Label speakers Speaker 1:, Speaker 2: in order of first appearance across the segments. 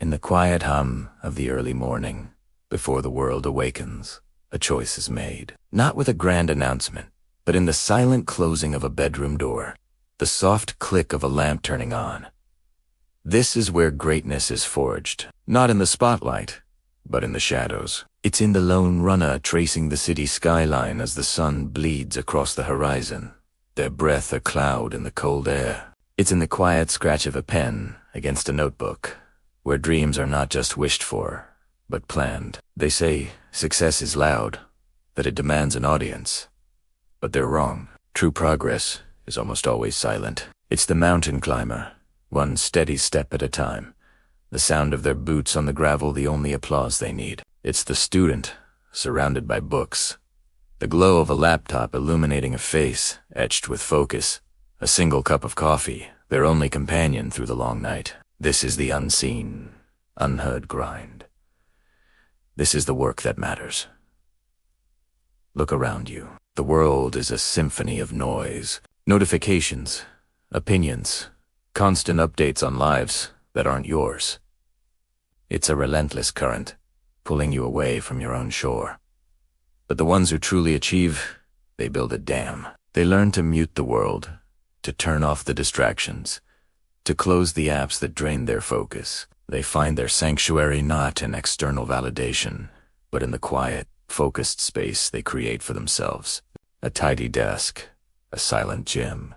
Speaker 1: In the quiet hum of the early morning, before the world awakens, a choice is made. Not with a grand announcement, but in the silent closing of a bedroom door, the soft click of a lamp turning on. This is where greatness is forged, not in the spotlight, but in the shadows. It's in the lone runner tracing the city skyline as the sun bleeds across the horizon, their breath a cloud in the cold air. It's in the quiet scratch of a pen against a notebook, where dreams are not just wished for, but planned. They say success is loud, that it demands an audience. But they're wrong. True progress is almost always silent. It's the mountain climber, one steady step at a time, the sound of their boots on the gravel the only applause they need. It's the student, surrounded by books, the glow of a laptop illuminating a face etched with focus, a single cup of coffee, their only companion through the long night. This is the unseen, unheard grind. This is the work that matters. Look around you. The world is a symphony of noise, notifications, opinions, constant updates on lives that aren't yours. It's a relentless current, pulling you away from your own shore. But the ones who truly achieve, they build a dam. They learn to mute the world, to turn off the distractions, to close the apps that drain their focus. They find their sanctuary not in external validation, but in the quiet, focused space they create for themselves. A tidy desk, a silent gym,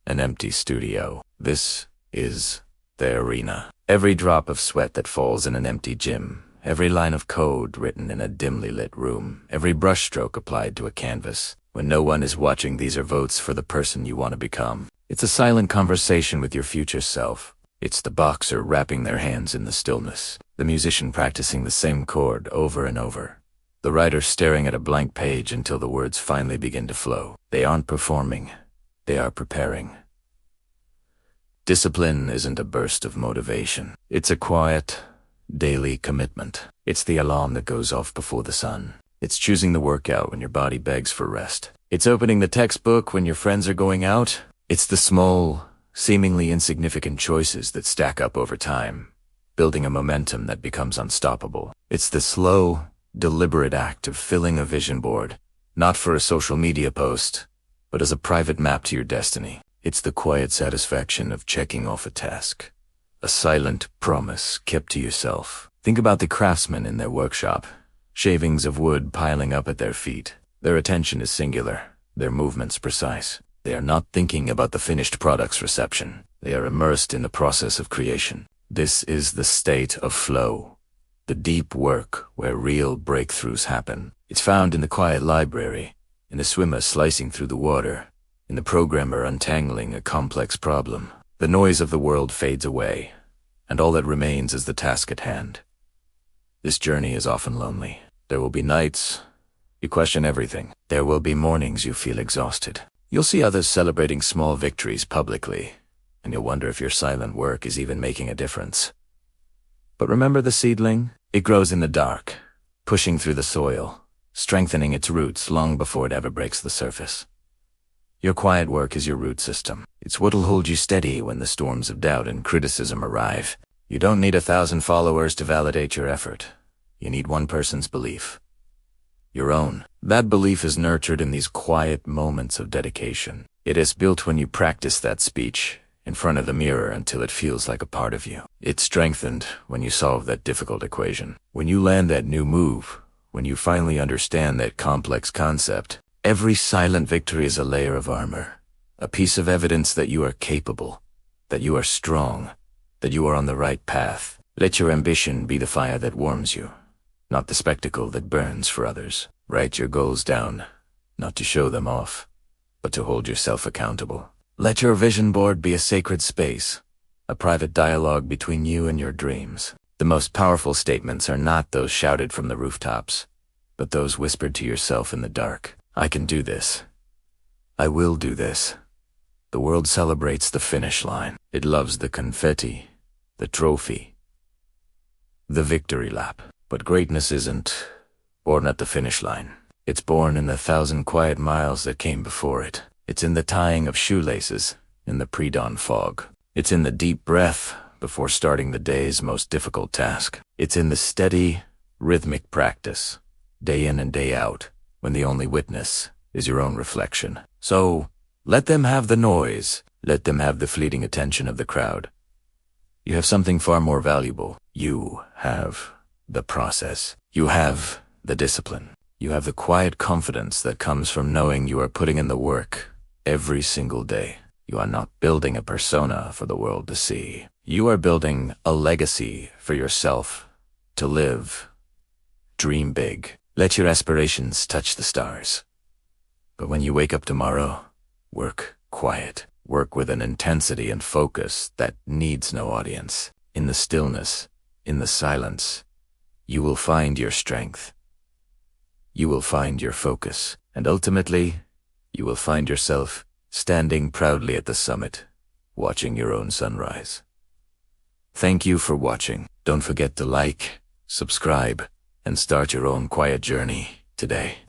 Speaker 1: an empty studio. This is the arena. Every drop of sweat that falls in an empty gym, every line of code written in a dimly lit room, every brushstroke applied to a canvas. When no one is watching, these are votes for the person you want to become. It's a silent conversation with your future self. It's the boxer wrapping their hands in the stillness, the musician practicing the same chord over and over, the writer staring at a blank page until the words finally begin to flow. They aren't performing, they are preparing. Discipline isn't a burst of motivation. It's a quiet, daily commitment. It's the alarm that goes off before the sun. It's choosing the workout when your body begs for rest. It's opening the textbook when your friends are going out. It's the small, seemingly insignificant choices that stack up over time, building a momentum that becomes unstoppable. It's the slow, deliberate act of filling a vision board, not for a social media post, but as a private map to your destiny. It's the quiet satisfaction of checking off a task, a silent promise kept to yourself. Think about the craftsmen in their workshop, shavings of wood piling up at their feet. Their attention is singular, their movements precise. They are not thinking about the finished product's reception. They are immersed in the process of creation. This is the state of flow, the deep work where real breakthroughs happen. It's found in the quiet library, in the swimmer slicing through the water, in the programmer untangling a complex problem. The noise of the world fades away, and all that remains is the task at hand. This journey is often lonely. There will be nights you question everything. There will be mornings you feel exhausted. You'll see others celebrating small victories publicly, and you'll wonder if your silent work is even making a difference. But remember the seedling? It grows in the dark, pushing through the soil, strengthening its roots long before it ever breaks the surface. Your quiet work is your root system. It's what'll hold you steady when the storms of doubt and criticism arrive. You don't need 1,000 followers to validate your effort. You need one person's belief. Your own. That belief is nurtured in these quiet moments of dedication. It is built when you practice that speech in front of the mirror until it feels like a part of you. It's strengthened when you solve that difficult equation. When you land that new move, when you finally understand that complex concept. Every silent victory is a layer of armor, a piece of evidence that you are capable, that you are strong, that you are on the right path. Let your ambition be the fire that warms you, not the spectacle that burns for others. Write your goals down, not to show them off, but to hold yourself accountable. Let your vision board be a sacred space, a private dialogue between you and your dreams. The most powerful statements are not those shouted from the rooftops, but those whispered to yourself in the dark. I can do this. I will do this. The world celebrates the finish line. It loves the confetti, the trophy, the victory lap. But greatness isn't born at the finish line. It's born in the 1,000 quiet miles that came before it. It's in the tying of shoelaces, in the pre-dawn fog. It's in the deep breath before starting the day's most difficult task. It's in the steady, rhythmic practice, day in and day out, when the only witness is your own reflection. So, let them have the noise. Let them have the fleeting attention of the crowd. You have something far more valuable. You have the process. You have the discipline. You have the quiet confidence that comes from knowing you are putting in the work every single day. You are not building a persona for the world to see. You are building a legacy for yourself to live. Dream big. Let your aspirations touch the stars. But when you wake up tomorrow, work quiet. Work with an intensity and focus that needs no audience. In the stillness, in the silence, you will find your strength. You will find your focus. And ultimately, you will find yourself standing proudly at the summit, watching your own sunrise. Thank you for watching. Don't forget to like, subscribe, and start your own quiet journey today.